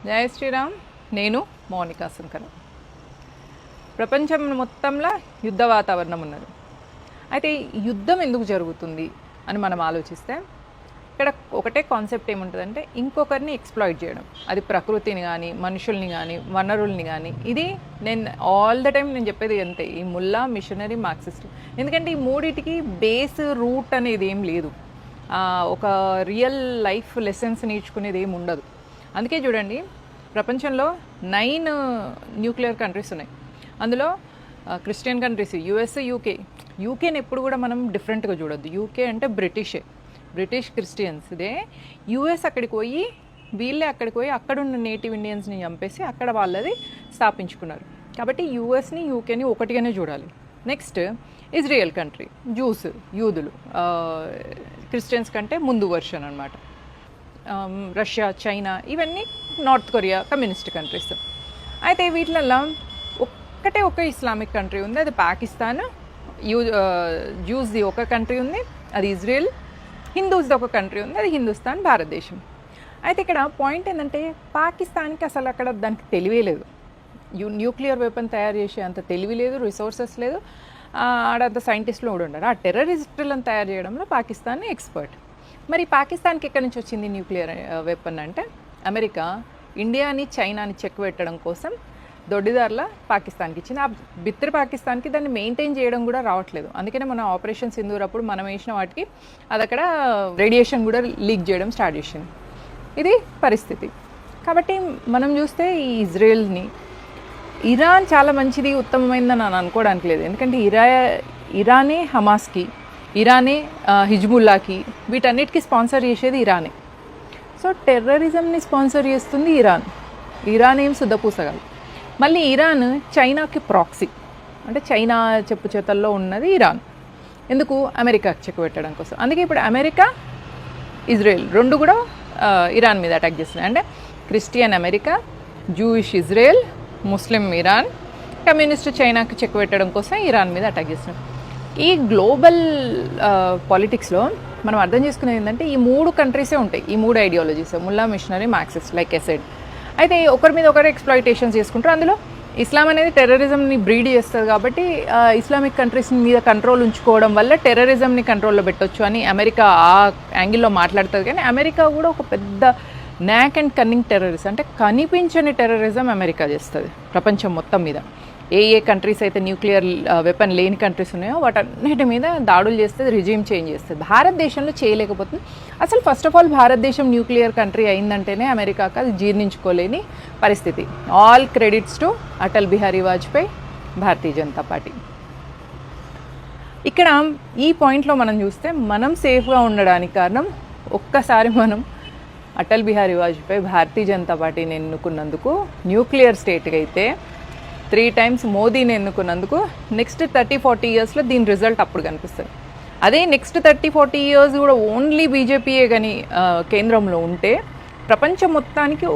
జై శ్రీరామ్. నేను మౌనికా శంకర్. ప్రపంచం మొత్తంలో యుద్ధ వాతావరణం ఉన్నది. అయితే యుద్ధం ఎందుకు జరుగుతుంది అని మనం ఆలోచిస్తే ఇక్కడ ఒకటే కాన్సెప్ట్ ఏముంటుందంటే ఇంకొకరిని ఎక్స్ప్లాయిట్ చేయడం. అది ప్రకృతిని కానీ, మనుషుల్ని కానీ, వనరుల్ని కానీ. ఇది నేను ఆల్ ద టైం నేను చెప్పేది అంతే, ఈ ముల్లా, మిషనరీ, మార్క్సిస్ట్. ఎందుకంటే ఈ మూడిటికి బేస్ రూట్ అనేది ఏం లేదు, ఒక రియల్ లైఫ్ లెసన్స్ నేర్చుకునేది ఏమి ఉండదు. అందుకే చూడండి, ప్రపంచంలో 9 న్యూక్లియర్ కంట్రీస్ ఉన్నాయి. అందులో క్రిస్టియన్ కంట్రీస్ యుఎస్, యూకేని ఎప్పుడు కూడా మనం డిఫరెంట్గా చూడొద్దు. యూకే అంటే బ్రిటిష్ క్రిస్టియన్స్. ఇదే యుఎస్ అక్కడికి పోయి వీళ్ళే అక్కడికి పోయి అక్కడున్న నేటివ్ ఇండియన్స్ని చంపేసి అక్కడ వాళ్ళది స్థాపించుకున్నారు. కాబట్టి యుఎస్ని యూకేని ఒకటిగానే చూడాలి. నెక్స్ట్ ఇజ్రాయెల్ కంట్రీ, యూదులు క్రిస్టియన్స్ కంటే ముందు వర్షన్ అనమాట. రష్యా, చైనా, ఇవన్నీ నార్త్ కొరియా కమ్యూనిస్ట్ కంట్రీస్. అయితే వీటిలలో ఒక ఇస్లామిక్ కంట్రీ ఉంది, అది పాకిస్తాన్. జ్యూస్ది ఒక కంట్రీ ఉంది, అది ఇజ్రాయెల్. హిందూస్ది ఒక కంట్రీ ఉంది, అది హిందుస్థాన్, భారతదేశం. అయితే ఇక్కడ పాయింట్ ఏంటంటే పాకిస్తాన్కి అసలు అక్కడ దానికి తెలివే లేదు. న్యూక్లియర్ వెపన్ తయారు చేసే అంత తెలివి లేదు, రిసోర్సెస్ లేదు, ఆడంత సైంటిస్టులు కూడా ఉండరు. ఆ టెర్రరిస్టులను తయారు చేయడంలో పాకిస్తాన్ ఎక్స్పర్ట్. మరి పాకిస్తాన్కి ఎక్కడి నుంచి వచ్చింది న్యూక్లియర్ వెపన్ అంటే, అమెరికా ఇండియాని, చైనాని చెక్ పెట్టడం కోసం దొడ్డిదారుల పాకిస్తాన్కి ఇచ్చింది. ఆ బిత్తిరి పాకిస్తాన్కి దాన్ని మెయింటైన్ చేయడం కూడా రావట్లేదు. అందుకనే మన ఆపరేషన్ సింధూర్ అప్పుడు మనం వేసిన వాటికి అది అక్కడ రేడియేషన్ కూడా లీక్ చేయడం స్టార్ట్ చేసింది. ఇది పరిస్థితి. కాబట్టి మనం చూస్తే ఈ ఇజ్రాయెల్ని, ఇరాన్ చాలా మంచిది, ఉత్తమమైందని నేను అనుకోవడానికి లేదు. ఎందుకంటే ఇరానే హమాస్కి, ఇరానే హిజ్బుల్లాకి, వీటన్నిటికీ స్పాన్సర్ చేసేది ఇరానే. సో టెర్రరిజంని స్పాన్సర్ చేస్తుంది ఇరాన్ ఏం శుద్ధపూసగాలి. మళ్ళీ ఇరాన్ చైనాకి ప్రాక్సీ, అంటే చైనా చెప్పు చేతల్లో ఉన్నది ఇరాన్. ఎందుకు? అమెరికాకి చెక్ పెట్టడం కోసం. అందుకే ఇప్పుడు అమెరికా, ఇజ్రాయెల్ రెండు కూడా ఇరాన్ మీద అటాక్ చేస్తున్నాయి. అంటే క్రిస్టియన్ అమెరికా, జూయిష్ ఇజ్రాయెల్, ముస్లిం ఇరాన్, కమ్యూనిస్ట్ చైనాకి చెక్ పెట్టడం కోసం ఇరాన్ మీద అటాక్ చేస్తున్నాయి. ఈ గ్లోబల్ పాలిటిక్స్లో మనం అర్థం చేసుకునేది ఏంటంటే ఈ 3 కంట్రీసే ఉంటాయి, ఈ 3 ఐడియాలజీస్, ముల్లా, మిషనరీ, మార్క్సిస్ట్, లైక్ ఎసెడ్. అయితే ఒకరి మీద ఒకరు ఎక్స్ప్లాయిటేషన్స్ చేసుకుంటారు. అందులో ఇస్లాం అనేది టెర్రరిజంని బ్రీడ్ చేస్తుంది. కాబట్టి ఇస్లామిక్ కంట్రీస్ మీద కంట్రోల్ ఉంచుకోవడం వల్ల టెర్రరిజంని కంట్రోల్లో పెట్టొచ్చు అని అమెరికా ఆ యాంగిల్లో మాట్లాడుతుంది. కానీ అమెరికా కూడా ఒక పెద్ద నాక్ అండ్ కన్నింగ్ టెర్రరిజం, అంటే కనిపించని టెర్రరిజం అమెరికా చేస్తుంది ప్రపంచం మొత్తం మీద. ఏ కంట్రీస్ అయితే న్యూక్లియర్ వెపన్ లేని కంట్రీస్ ఉన్నాయో వాటన్నిటి మీద దాడులు చేస్తుంది, రిజీమ్ చేంజ్ చేస్తుంది. భారతదేశంలో చేయలేకపోతుంది. అసలు ఫస్ట్ ఆఫ్ ఆల్ భారతదేశం న్యూక్లియర్ కంట్రీ అయిందంటేనే అమెరికాకు అది జీర్ణించుకోలేని పరిస్థితి. All credits to Atal Bihari Vajpayee, Bharatiya Janata party. ఇక్కడ ఈ పాయింట్లో మనం చూస్తే మనం సేఫ్గా ఉండడానికి కారణం, ఒక్కసారి మనం అటల్ బిహారీ వాజ్పేయి భారతీయ జనతా పార్టీని ఎన్నుకున్నందుకు, న్యూక్లియర్ స్టేట్గా అయితే 3 times మోదీని ఎన్నుకున్నందుకు, నెక్స్ట్ 30-40 yearsలో దీని రిజల్ట్ అప్పుడు కనిపిస్తుంది. అదే నెక్స్ట్ 30-40 years కూడా ఓన్లీ బీజేపీయే కానీ కేంద్రంలో ఉంటే ప్రపంచం మొత్తానికి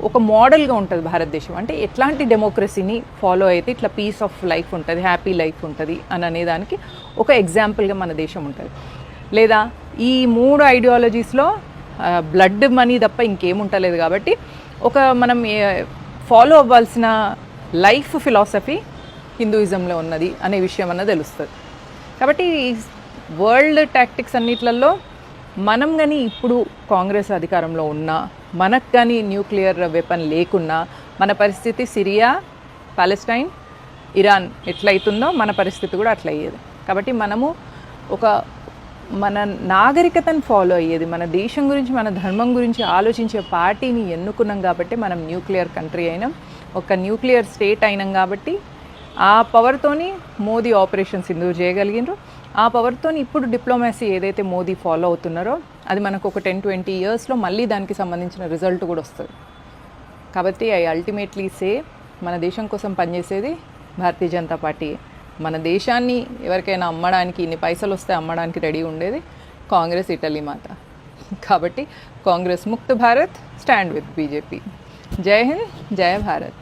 ఒక మోడల్గా ఉంటుంది భారతదేశం. అంటే ఎట్లాంటి డెమోక్రసీని ఫాలో అయితే ఇట్లా పీస్ ఆఫ్ లైఫ్ ఉంటుంది, హ్యాపీ లైఫ్ ఉంటుంది అని అనేదానికి ఒక ఎగ్జాంపుల్గా మన దేశం ఉంటుంది. లేదా ఈ 3 ఐడియాలజీస్లో బ్లడ్ మనీ తప్ప ఇంకేముంటలేదు. కాబట్టి మనం ఫాలో అవ్వాల్సిన లైఫ్ ఫిలాసఫీ హిందూయిజంలో ఉన్నది అనే విషయం అన్నది తెలుస్తుంది. కాబట్టి వరల్డ్ టాక్టిక్స్ అన్నిట్లలో మనం కానీ ఇప్పుడు కాంగ్రెస్ అధికారంలో ఉన్నా, మనకు కానీ న్యూక్లియర్ వెపన్ లేకున్నా మన పరిస్థితి సిరియా, పాలెస్టైన్, ఇరాన్ ఎట్లయితుందో మన పరిస్థితి కూడా అట్లా అయ్యేది. కాబట్టి మనము మన నాగరికతను ఫాలో అయ్యేది, మన దేశం గురించి, మన ధర్మం గురించి ఆలోచించే పార్టీని ఎన్నుకున్నాం. కాబట్టి మనం న్యూక్లియర్ కంట్రీ అయినాం, ఒక న్యూక్లియర్ స్టేట్ అయినాం. కాబట్టి ఆ పవర్తోని మోదీ ఆపరేషన్ సింధూర్ చేయగలిగినారు. ఆ పవర్తోని ఇప్పుడు డిప్లొమాసీ ఏదైతే మోదీ ఫాలో అవుతున్నారో అది మనకు ఒక 10-20 yearsలో మళ్ళీ దానికి సంబంధించిన రిజల్ట్ కూడా వస్తుంది. కాబట్టి ఐ అల్టిమేట్లీ సే, మన దేశం కోసం పనిచేసేది భారతీయ జనతా పార్టీ. మన దేశాన్ని ఎవరికైనా అమ్మడానికి, ఇన్ని పైసలు వస్తే అమ్మడానికి రెడీ ఉండేది కాంగ్రెస్, ఇటలీ మాత. కాబట్టి కాంగ్రెస్ ముక్త భారత్, స్టాండ్ విత్ బీజేపీ. జై హింద్, జై భారత్.